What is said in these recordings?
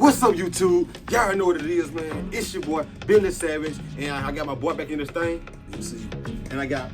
What's up, YouTube? Y'all already know what it is, man. It's your boy, Billy Savage, and I got my boy back in this thing. And I got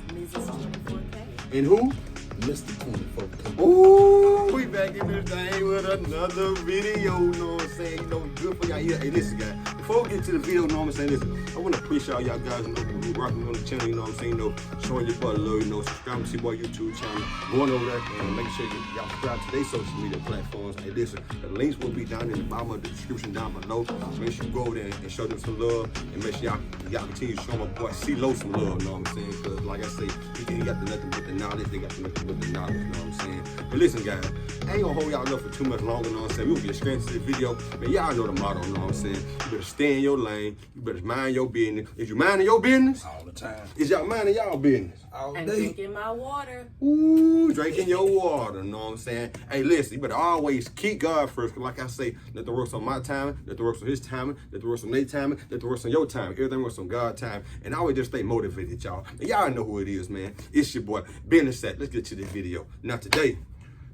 Mrs. 24K. and who? Mr. 24K. Ooh, we back in this thing with another video, you know what I'm saying? You know, good for y'all. Yeah, hey, listen, guys. Before we get to the video, you know what I'm saying? Listen, I want to appreciate y'all guys, you know, who rocking on the channel, you know what I'm saying? You know, showing your butt love, you know, subscribing to your boy YouTube channel, going over there and making sure y'all subscribe to their social media platforms. Hey, listen, the links will be down in the bottom of the description down below. Make sure you go over there and show them some love, and make sure y'all continue to show my boy CeeLo some love, you know what I'm saying? Because, like I say, he got the nothing but the knowledge, they got the nothing but the knowledge, you know what I'm saying? But listen, guys, I ain't gonna hold y'all up for too much longer, you know what I'm saying? We'll get straight into the video, but y'all know the motto, you know what I'm saying? You better stay in your lane, you better mind your business. If you minding your business, All the time. is y'all minding y'all business? All And day. drinking my water. Ooh, drinking your water, you know what I'm saying? Hey, listen, you better always keep God first, because like I say, let the works on my timing, let the works on his timing, let the works on their timing, let the works on your time. Everything works on God's time. And I always just stay motivated, y'all. And y'all know who it is, man. It's your boy, Billy Savage. Let's get to the video. Now today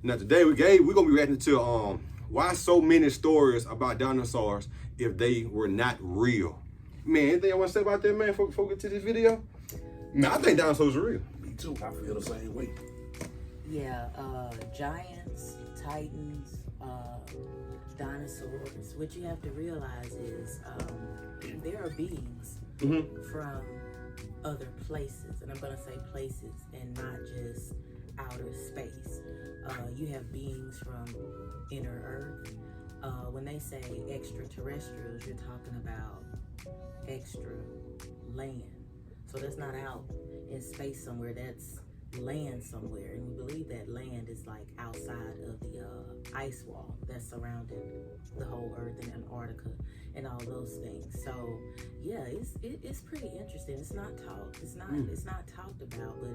we're gonna be reacting to why so many stories about dinosaurs if they were not real. Man, anything I want to say about that, man, before we get to this video? Man, I think dinosaurs are real. Me too. I feel the same way. Yeah, giants, titans, dinosaurs. What you have to realize is there are beings from other places, and I'm gonna say places and not just outer space. You have beings from inner Earth. When they say extraterrestrials, you're talking about extra land. So that's not out in space somewhere, that's land somewhere. And we believe that land is like outside of the ice wall that's surrounding the whole Earth and Antarctica and all those things. So yeah, it's pretty interesting. It's not talked. It's not talked about, but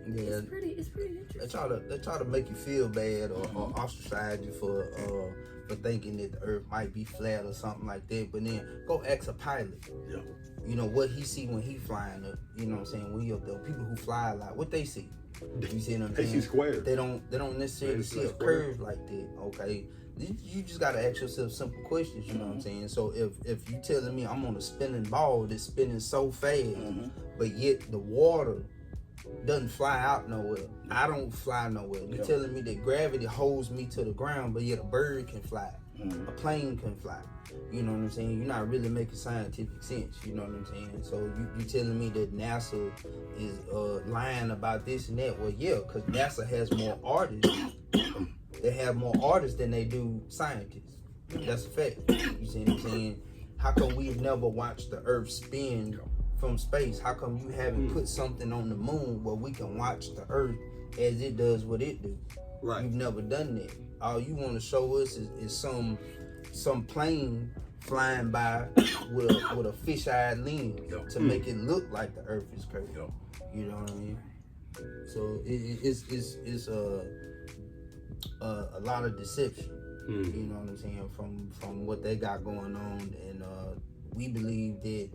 it's pretty interesting. They try to make you feel bad or ostracize you for thinking that the Earth might be flat or something like that. But then go ask a pilot. Yeah. You know what he see when he flying up. You know what I'm saying? When you up there, people who fly a lot, what they see? You see what I'm saying? They see squares. They don't necessarily see a curve like that. Okay. You just gotta ask yourself simple questions, you know what I'm saying? So if you telling me I'm on a spinning ball that's spinning so fast, but yet the water doesn't fly out nowhere, I don't fly nowhere. You're telling me that gravity holds me to the ground, but yet a bird can fly, a plane can fly. You know what I'm saying? You're not really making scientific sense. You know what I'm saying? So you telling me that NASA is lying about this and that? Well, yeah, because NASA has more artists. They have more artists than they do scientists. That's a fact. You see what I'm saying? How come we've never watched the Earth spin from space? How come you haven't put something on the moon where we can watch the Earth as it does what it do? Right. You've never done that. All you want to show us is some plane flying by with a fisheye lens to make it look like the Earth is curved. You know what I mean? So it's a lot of deception. You know what I'm saying, from what they got going on, and we believe that,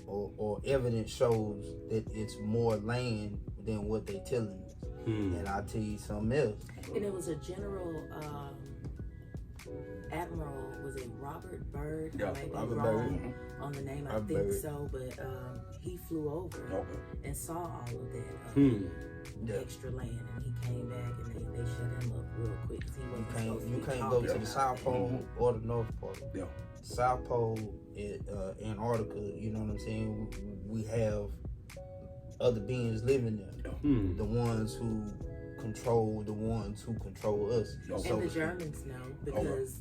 or evidence shows that it's more land than what they telling us. And I'll tell you something else. And it was a general Admiral, was it Robert Byrd? Yeah, I may be Robert wrong Byrd. on the name, I Robert think Byrd. so, but he flew over and saw all of that extra land, and he came back and they shut him up real quick because he wasn't supposed to You be can't go talking to the about South that. Pole or the North Pole. South Pole, Antarctica, you know what I'm saying? We have other beings living there. The ones who control us. And the Germans know, because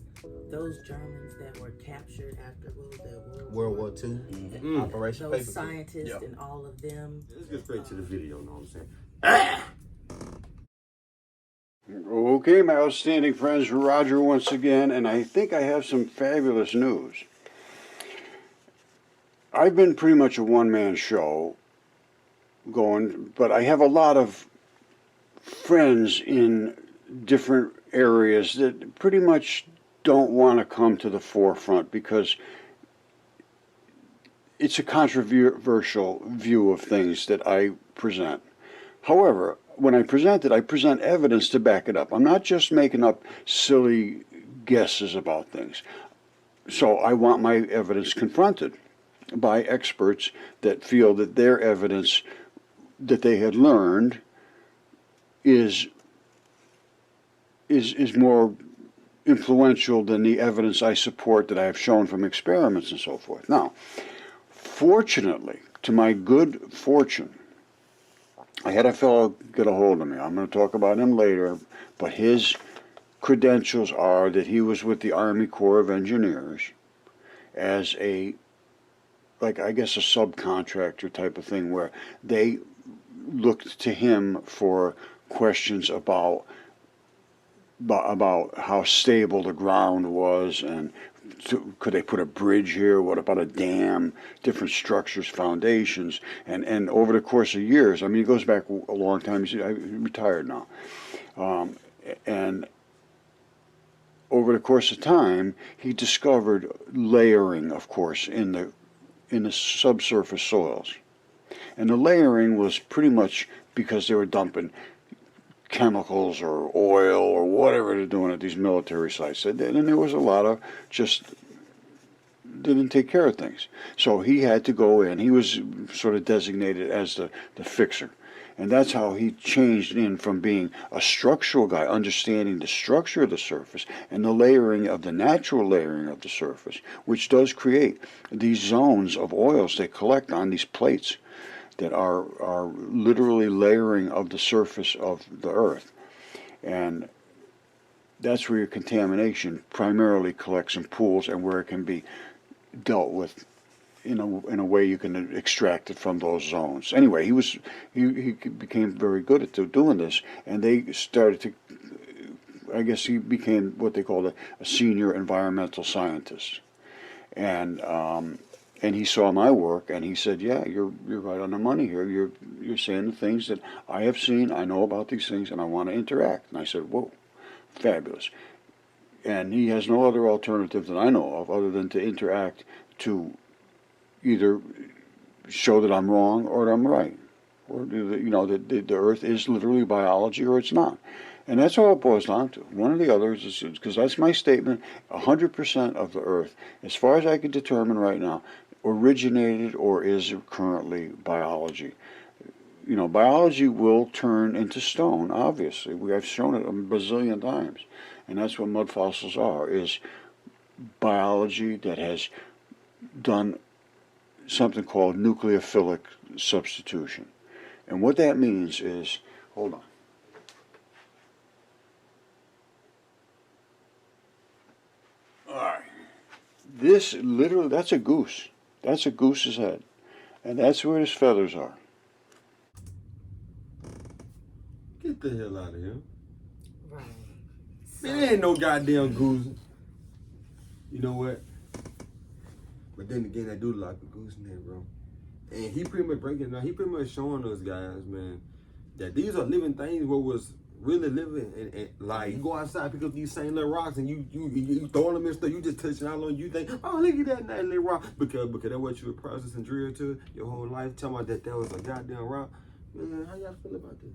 those Germans that were captured after World War II, Operation those Paperclip. scientists and all of them. Let's get straight to the video, you know what I'm saying? Okay, my outstanding friends, Roger once again, and I think I have some fabulous news. I've been pretty much a one-man show going, but I have a lot of friends in different areas that pretty much don't want to come to the forefront because it's a controversial view of things that I present. However, when I present it, I present evidence to back it up. I'm not just making up silly guesses about things. So I want my evidence confronted by experts that feel that their evidence that they had learned is more influential than the evidence I support that I have shown from experiments and so forth. Now, fortunately, to my good fortune, I had a fellow get a hold of me. I'm going to talk about him later, but his credentials are that he was with the Army Corps of Engineers as a, like, I guess, a subcontractor type of thing, where they looked to him for questions about how stable the ground was, and could they put a bridge here? What about a dam? Different structures, foundations, and over the course of years, I mean, it goes back a long time. He's retired now, and over the course of time, he discovered layering, of course, in the subsurface soils, and the layering was pretty much because they were dumping chemicals or oil or whatever they're doing at these military sites. And there was a lot of just didn't take care of things. So he had to go in. He was sort of designated as the fixer. And that's how he changed in from being a structural guy, understanding the structure of the surface and the layering of the natural layering of the surface, which does create these zones of oils they collect on these plates that are literally layering of the surface of the earth. And that's where your contamination primarily collects in pools, and where it can be dealt with in a way you can extract it from those zones. Anyway, he became very good at doing this, and they started to, I guess he became what they called a senior environmental scientist. And he saw my work, and he said, "Yeah, you're right on the money here. You're saying the things that I have seen. I know about these things, and I want to interact." And I said, "Whoa, fabulous!" And he has no other alternative that I know of other than to interact, to either show that I'm wrong or that I'm right, or that the Earth is literally biology or it's not. And that's all it boils down to. One or the other, because that's my statement. 100% of the Earth, as far as I can determine right now, originated or is currently biology. Biology will turn into stone, obviously. We have shown it a bazillion times. And that's what mud fossils are, is biology that has done something called nucleophilic substitution. And what that means is, hold on. All right. This literally, that's a goose. That's a goose's head. And that's where his feathers are. Get the hell out of here. Right. Man, there ain't no goddamn goose. You know what? But then again, I do like a goose in there, bro. And he pretty much breaking it down. He pretty much showing us guys, man, that these are living things what was really living. And like, you go outside, pick up these same little rocks, and you throwing them and stuff. You just touching out on. You think, oh, look at that nice little rock, because that's what you were processing drill to your whole life. Talking about that was a goddamn rock. Man, how y'all feel about this?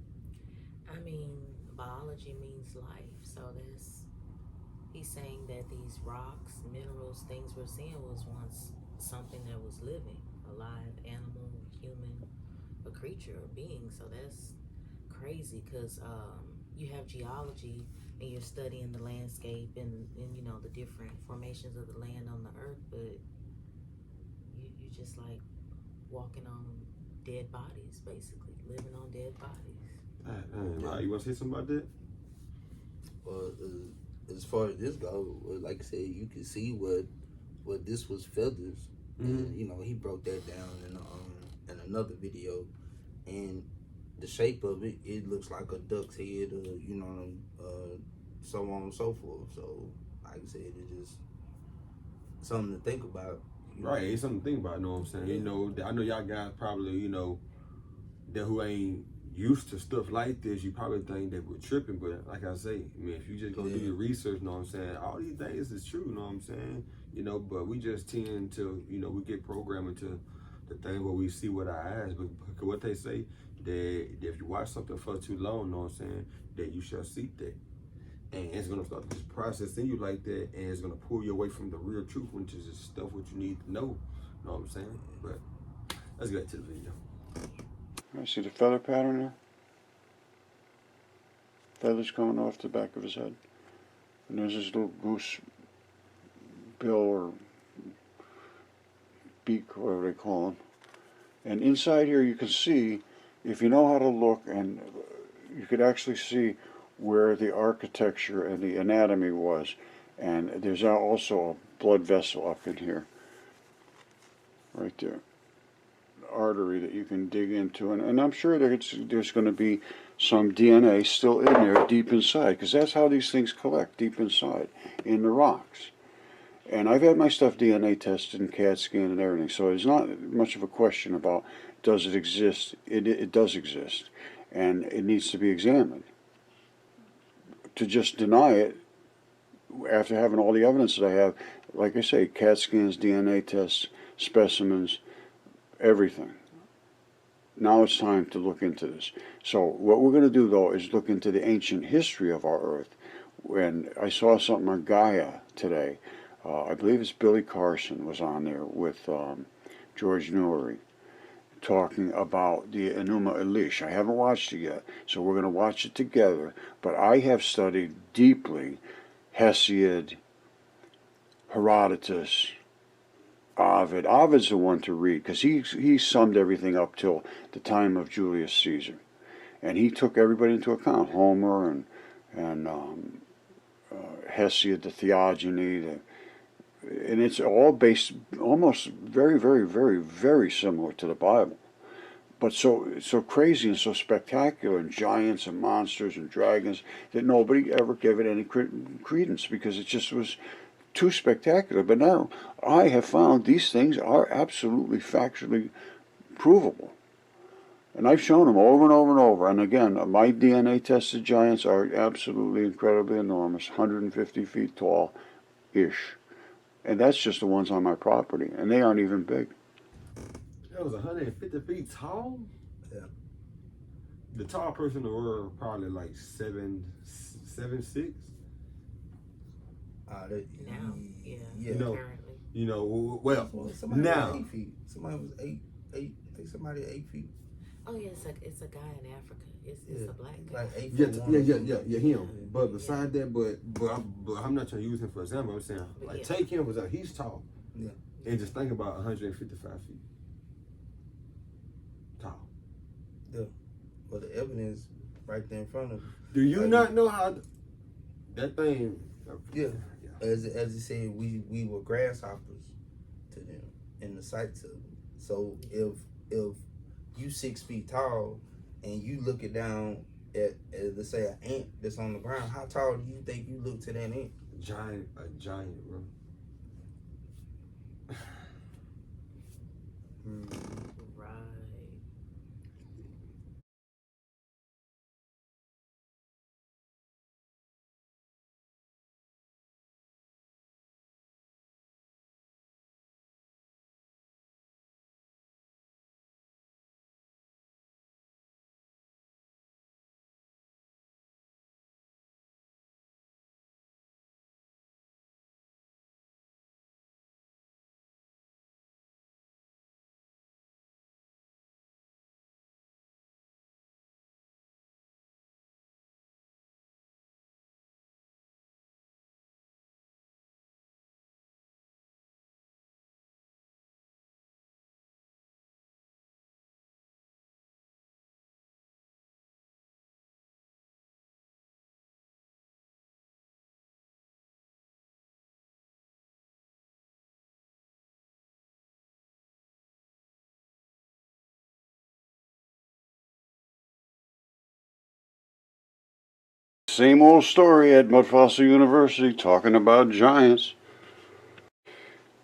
I mean, biology means life, so he's saying that these rocks, minerals, things we're seeing was once something that was living, alive, animal, human, a creature, a being. So that's crazy, because you have geology and you're studying the landscape and the different formations of the land on the earth, but you just like walking on dead bodies, basically living on dead bodies. Right. You want to say something about that? Well, as far as this goes, like I said, you can see what this was feathers, and he broke that down in another video, and the shape of it, it looks like a duck's head, so on and so forth. So, like I said, it's just something to think about. Right, it's something to think about. You know what I'm saying? I know y'all guys probably that who ain't used to stuff like this, you probably think that we're tripping, but like I say, I mean, if you just go do your research, you know what I'm saying, all these things is true, you know what I'm saying, but we just tend to, we get programmed into the thing where we see with our eyes, but what they say, that if you watch something for too long, you know what I'm saying, that you shall seek that. And it's gonna start this process in you like that, and it's gonna pull you away from the real truth, which is just stuff what you need to know. You know what I'm saying? But let's get to the video. I see the feather pattern there. Feathers coming off the back of his head. And there's his little goose bill or beak, whatever they call him. And inside here you can see, if you know how to look, and you could actually see where the architecture and the anatomy was. And there's also a blood vessel up in here. Right there. Artery that you can dig into, and I'm sure there's going to be some DNA still in there deep inside, because that's how these things collect, deep inside in the rocks. And I've had my stuff DNA tested and CAT scanned and everything, so there's not much of a question about does it exist. It does exist, and it needs to be examined. To just deny it after having all the evidence that I have, like I say, CAT scans, DNA tests, specimens, everything. Now it's time to look into this. So what we're going to do, though, is look into the ancient history of our Earth. When I saw something on Gaia today, I believe it's Billy Carson was on there with George Noory, talking about the Enuma Elish. I haven't watched it yet, so we're going to watch it together. But I have studied deeply Hesiod, Herodotus, Ovid. Ovid's the one to read, because he summed everything up till the time of Julius Caesar, and he took everybody into account. Homer and Hesiod, the Theogony, and it's all based almost very, very, very, very similar to the Bible, but so crazy and so spectacular, and giants and monsters and dragons, that nobody ever gave it any credence, because it just was too spectacular. But now I have found these things are absolutely factually provable, and I've shown them over and over and over. And again, my DNA tested giants are absolutely incredibly enormous, 150 feet tall ish, and that's just the ones on my property, and they aren't even big. That was 150 feet tall. Yeah. The tall person in the world probably like 7'6". Now, yeah. You know, Currently. you know, well, somebody now. was 8 feet. Somebody was eight. I think somebody 8 feet. Oh yeah, it's a guy in Africa. It's a black guy. Like 8 Yeah, foot one. yeah, him. But beside that, but I'm not trying to use him for example. I'm saying, like, take him was he's tall. Yeah. And just think about 155 feet tall. Yeah. Well, the evidence right there in front of you. Do you not know how that thing? Yeah. As he said, we were grasshoppers to them in the sight to them. So if you 6 feet tall and you looking down at let's say an ant that's on the ground, how tall do you think you look to that ant? A giant, bro. Right. Same old story at Mud Fossil University, talking about giants.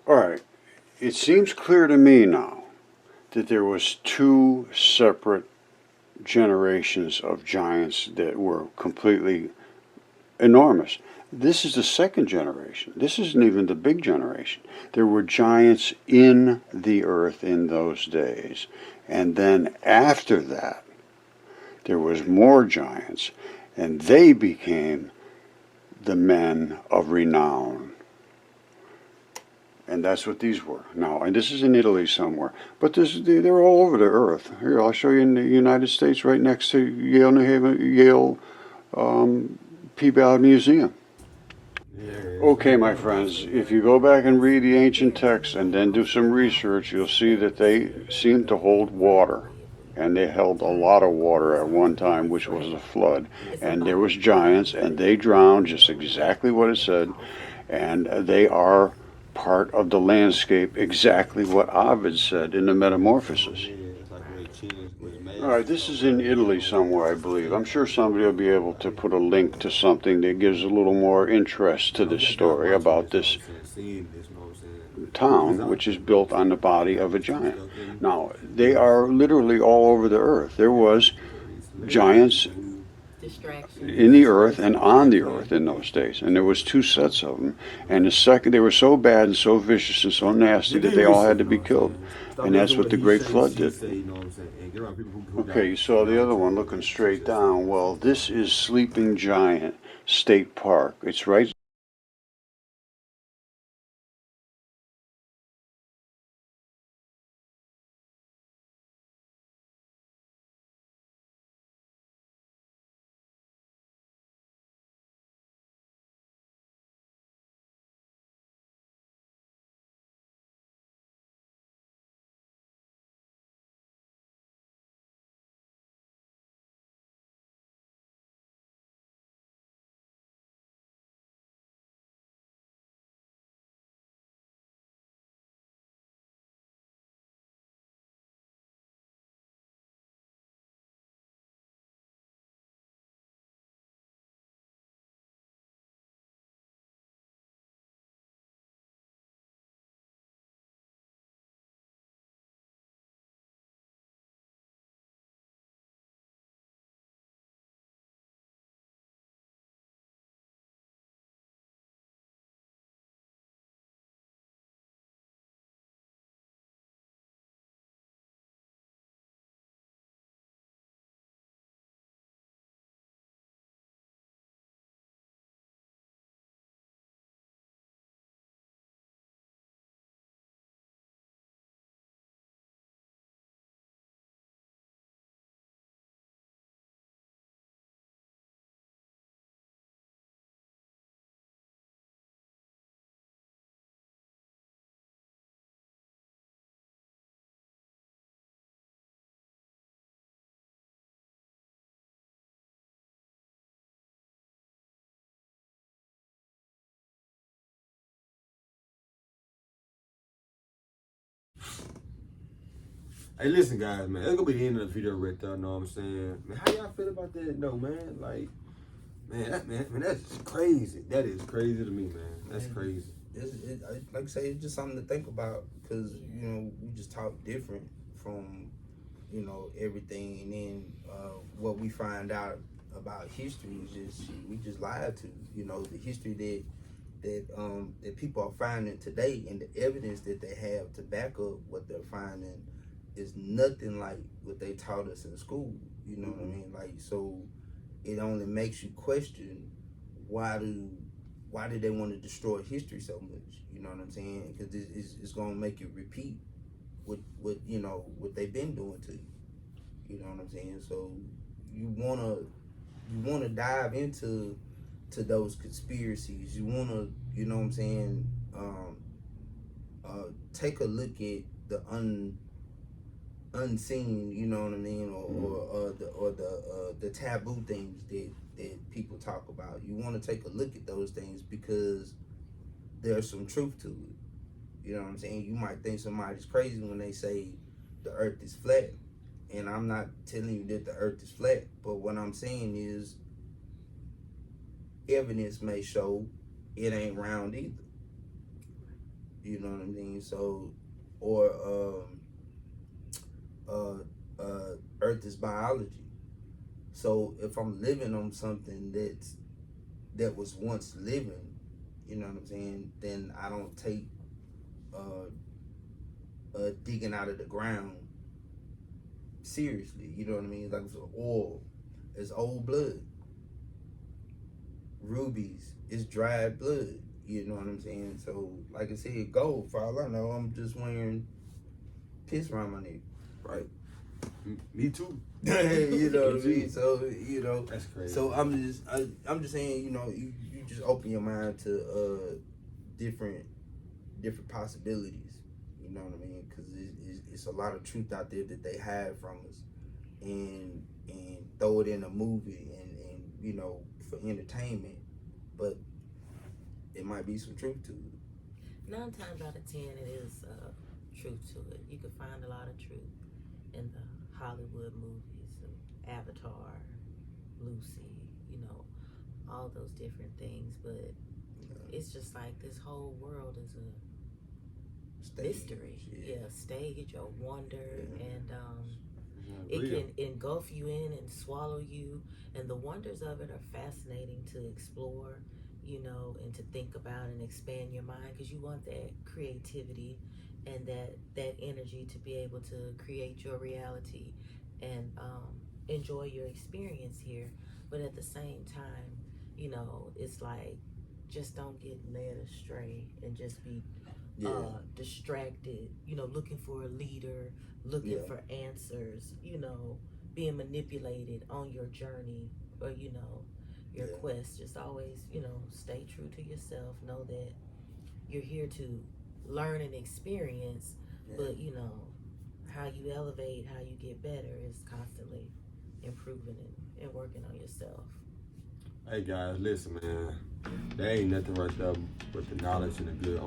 All right, it seems clear to me now that there was two separate generations of giants that were completely enormous. This is the second generation. This isn't even the big generation. There were giants in the earth in those days, and then after that there was more giants, and they became the men of renown. And that's what these were. Now, and this is in Italy somewhere, but they're all over the earth. Here, I'll show you in the United States, right next to Yale, New Haven, Yale Peabody Museum. Okay, my friends, if you go back and read the ancient texts and then do some research, you'll see that they seem to hold water. And they held a lot of water at one time, which was a flood. And there was giants, and they drowned, just exactly what it said. And they are part of the landscape, exactly what Ovid said in the Metamorphoses. All right, this is in Italy somewhere, I believe. I'm sure somebody will be able to put a link to something that gives a little more interest to this story about this town, which is built on the body of a giant. Now, they are literally all over the earth. There was giants in the earth and on the earth in those days, and there was two sets of them. And the second, they were so bad and so vicious and so nasty that they all had to be killed. And that's what the Great Flood did. Okay, you saw the other one looking straight down. Well, this is Sleeping Giant State Park. It's right Hey, listen, guys, man. That's gonna be the end of the video right there. Know what I'm saying? Man, how y'all feel about that? No, man. Like, man, that's crazy. That is crazy to me, man. That's crazy. Like I say, it's just something to think about because we just talk different from everything, and then what we find out about history is just we just lied to. The history that people are finding today and the evidence that they have to back up what they're finding is nothing like what they taught us in school. You know what I mean? Like, so it only makes you question why do they want to destroy history so much? You know what I'm saying? Because it's going to make you repeat what they've been doing to you. You know what I'm saying? So you wanna dive into those conspiracies. You wanna, you know what I'm saying, take a look at the unseen, you know what I mean, or the taboo things that people talk about. You want to take a look at those things because there's some truth to it. You know what I'm saying? You might think somebody's crazy when they say the earth is flat, and I'm not telling you that the earth is flat, but what I'm saying is evidence may show it ain't round either. You know what I mean? So, or earth is biology. So if I'm living on something that was once living, you know what I'm saying, then I don't take digging out of the ground seriously. You know what I mean? Like it's oil, it's old blood. rubies, it's dried blood. You know what I'm saying? So, like I said, gold. For all I know, I'm just wearing piss around my neck. Right. Me too. You know what I mean? So, you know, That's crazy. so I'm just saying, you know, you just open your mind to different possibilities. You know what I mean? Because it's a lot of truth out there that they hide from us, and throw it in a movie and you know, for entertainment, but it might be some truth to it. 9 times out of 10, it is truth to it. You can find a lot of truth in the Hollywood movies, Avatar, Lucy, you know, all those different things. But it's just like this whole world is a Stage, mystery. yeah. Stage or wonder, Yeah. and Real. it can engulf you in and swallow you. And the wonders of it are fascinating to explore, you know, and to think about and expand your mind, because you want that creativity and that energy to be able to create your reality and enjoy your experience here. But at the same time, you know, it's like, just don't get led astray and just be distracted, you know, looking for a leader, looking for answers, you know, being manipulated on your journey or, you know, your quest. Just always, you know, stay true to yourself. Know that you're here to learn and experience, but, you know, how you elevate, how you get better is constantly improving and working on yourself. Hey guys, listen, man. There ain't nothing right there but the knowledge and the good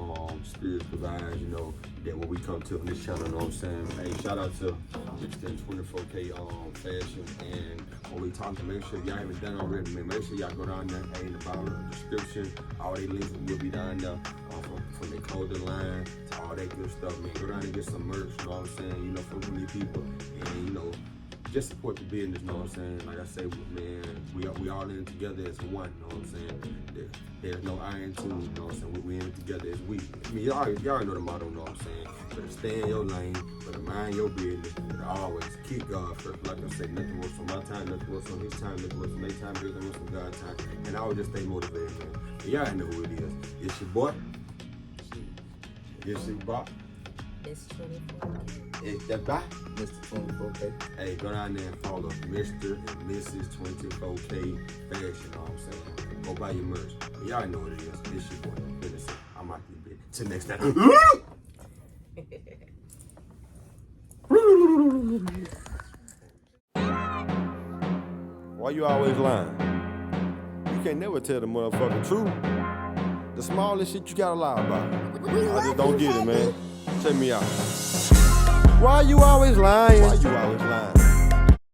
spirits provides, you know, that when we come to on this channel, you know what I'm saying? Hey, shout out to Mr. 24K Fashion, and when we talk, make sure y'all haven't done already, man, make sure y'all go down there, hey, in the bottom of the description, all they links will be down there, from the clothing line to all that good stuff, man. Go down and get some merch, you know what I'm saying? You know, from really people, and you know, just support the business, you know what I'm saying? Like I say, man, we all in it together as one, you know what I'm saying? There's no iron too, you know what I'm saying? We in it together as we. I mean, y'all already know the motto, you know what I'm saying? Better stay in your lane, better mind your business, better always keep God first. Like I say, nothing works on my time, nothing works on his time, nothing works on their time, nothing works on God's time. And I always just stay motivated, man. And y'all know who it is. It's your boy. It's your boy. It's 24K. It's the boy. Mr. 24K. Hey, go down there and follow Mr. and Mrs. 24K Fashion, you know what I'm saying? Go buy your merch. But y'all know what it is. It's your boy. Innocent. I'm out this bitch. Till next time. Why you always lying? You can't never tell the motherfucking truth. The smallest shit you gotta lie about. I just don't get it, man. Check me out. Why you always lying? Why you always lying?